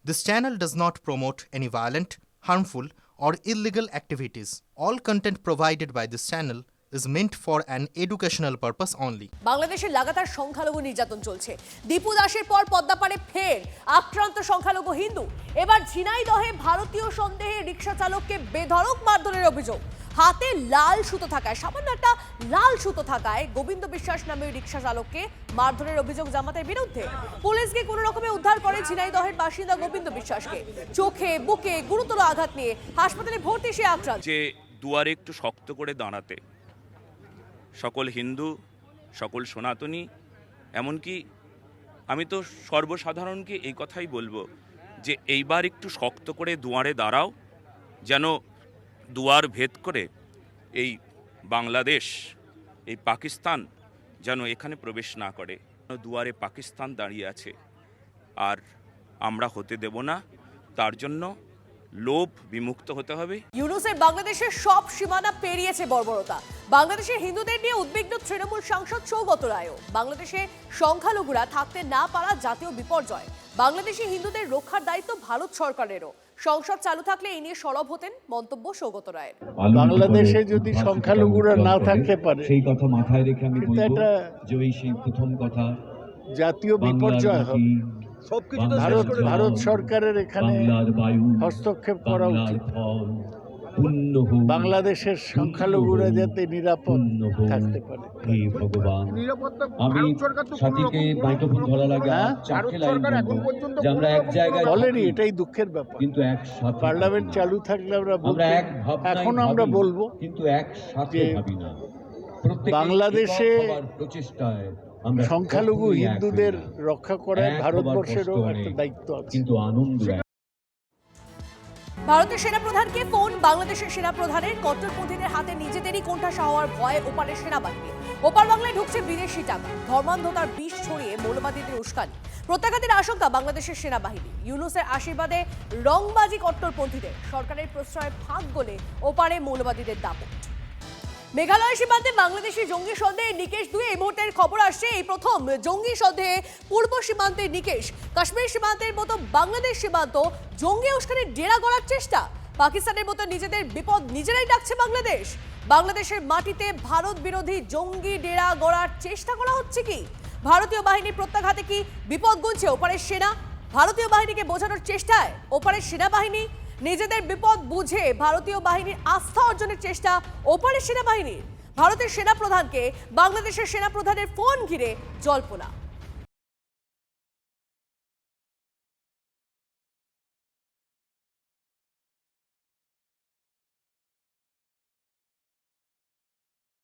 This channel does not promote any violent, harmful, or illegal activities. All content provided by this channel is meant for an educational purpose only. বাংলাদেশের লাগাতার সংখ্যালঘু নির্যাতন চলছে। দীপু দাসের পর পদ্মাপাড়ে ফের আক্রান্ত সংখ্যালঘু হিন্দু। এবার ঝিনাইদহে ভারতীয় সন্দেহে রিকশা চালককে বেধড়ক মারধরের অভিযোগ। হাতে লাল সুতো থাকায়, সামান্য একটা লাল সুতো থাকায় গোবিন্দ বিশ্বাস নামে রিকশা চালককে মারধরের অভিযোগ জামাতের বিরুদ্ধে। পুলিশকে কোনো রকমে উদ্ধার করে ঝিনাইদহের বাসিন্দা গোবিন্দ বিশ্বাসকে। চোখে বুকে গুরুতর আঘাত নিয়ে হাসপাতালে ভর্তি সে আক্রান্ত। যে দুয়ারে একটু শক্ত করে দাঁড়াতে সকল হিন্দু, সকল সনাতনী, এমনকি আমি তো সর্বসাধারণকে এই কথাই বলবো যে এইবার একটু শক্ত করে দুয়ারে দাঁড়াও, যেন দুয়ার ভেদ করে এই বাংলাদেশ, এই পাকিস্তান যেন এখানে প্রবেশ না করে। দুয়ারে পাকিস্তান দাঁড়িয়ে আছে, আর আমরা হতে দেব না। তার জন্য লোভ বিমুক্ত হতে হবে। ইউনূসের বাংলাদেশের সব সীমানা পেরিয়েছে বর্বরতা। বাংলাদেশের হিন্দুদের নিয়ে উদ্বিগ্ন তৃণমূল সাংসদ সৌগত রায়ও। বাংলাদেশে সংখ্যালঘুরা থাকতে না পারা জাতীয় বিপর্যয়। বাংলাদেশি হিন্দুদের রক্ষার দায়িত্ব ভারত সরকারেরও। সংসদ চালু থাকলে এই নিয়ে সরব হতেন মন্তব্য সৌগত রায়ের। বাংলাদেশে যদি সংখ্যালঘুরা না থাকতে পারে, সেই কথা মাথায় রেখে আমি বলবো যে সেই প্রথম কথা জাতীয় বিপর্যয় হবে। ভারত সরকারের এখানে হস্তক্ষেপ করা উচিত। বাংলাদেশের সংখ্যালঘুরা যাতে নিরাপদ থাকতে পারে। হে ভগবান, আমি সাথীকে মাইক্রোফোন ধরা লাগে চারটে লাইন বলবো যে আমরা এক জায়গায় বলেনি, এটাই দুঃখের ব্যাপার। কিন্তু একসাথে পার্লামেন্ট চালু থাকলে আমরা এক ভাবনা, এখন আমরা বলবো কিন্তু একসাথে ভাবি না। বাংলাদেশে প্রচেষ্টায় সংখ্যালঘু হিন্দুদের রক্ষা করার ভারতবর্ষেরও একটা দায়িত্ব আছে। কিন্তু আনন্দ ভারতের সেনাপ্রধানকে ফোন। বাংলাদেশের সেনাপ্রধানের কট্টরপন্থীদের হাতে নিজেদেরই কোণঠাসা হওয়ার ভয়ে ওপারের সেনাবাহিনী। ওপার বাংলায় ঢুকছে বিদেশি টাকা। ধর্মান্ধতার বিষ ছড়িয়ে মৌলবাদীদের উস্কানি। প্রত্যাঘাতের আশঙ্কা বাংলাদেশের সেনাবাহিনী। ইউনূসের আশীর্বাদে রংবাজি কট্টরপন্থীদের। সরকারের প্রশ্রয়ে ফাঁক গলে ওপারে মৌলবাদীদের দাপট। মেঘালয় সীমান্তে বাংলাদেশি জঙ্গি সন্দেহে নিকেশ 2 এই মুহূর্তের খবর আসছে। এই প্রথম জঙ্গি সন্দেহে পূর্ব সীমান্তে নিকেশ। কাশ্মীর সীমান্তের মতো বাংলাদেশ সীমান্ত জঙ্গি উস্কানির ডেরা গড়ার চেষ্টা। পাকিস্তানের মতো নিজেদের বিপদ নিজেরাই ডাকছে বাংলাদেশ। বাংলাদেশের মাটিতে ভারত বিরোধী জঙ্গি ডেরা গড়ার চেষ্টা করা হচ্ছে কি? ভারতীয় বাহিনীর প্রত্যাঘাতে কি বিপদ গুনছে ওপারের সেনা? ভারতীয় বাহিনীকে বোঝানোর চেষ্টায় ওপারের সেনাবাহিনী। নিজেদের বিপদ বুঝে ভারতীয় বাহিনীর আস্থা অর্জনের চেষ্টা ওপারের সেনাবাহিনীর। ভারতের সেনাপ্রধানকে বাংলাদেশের সেনাপ্রধানের ফোন ঘিরে জল্পনা।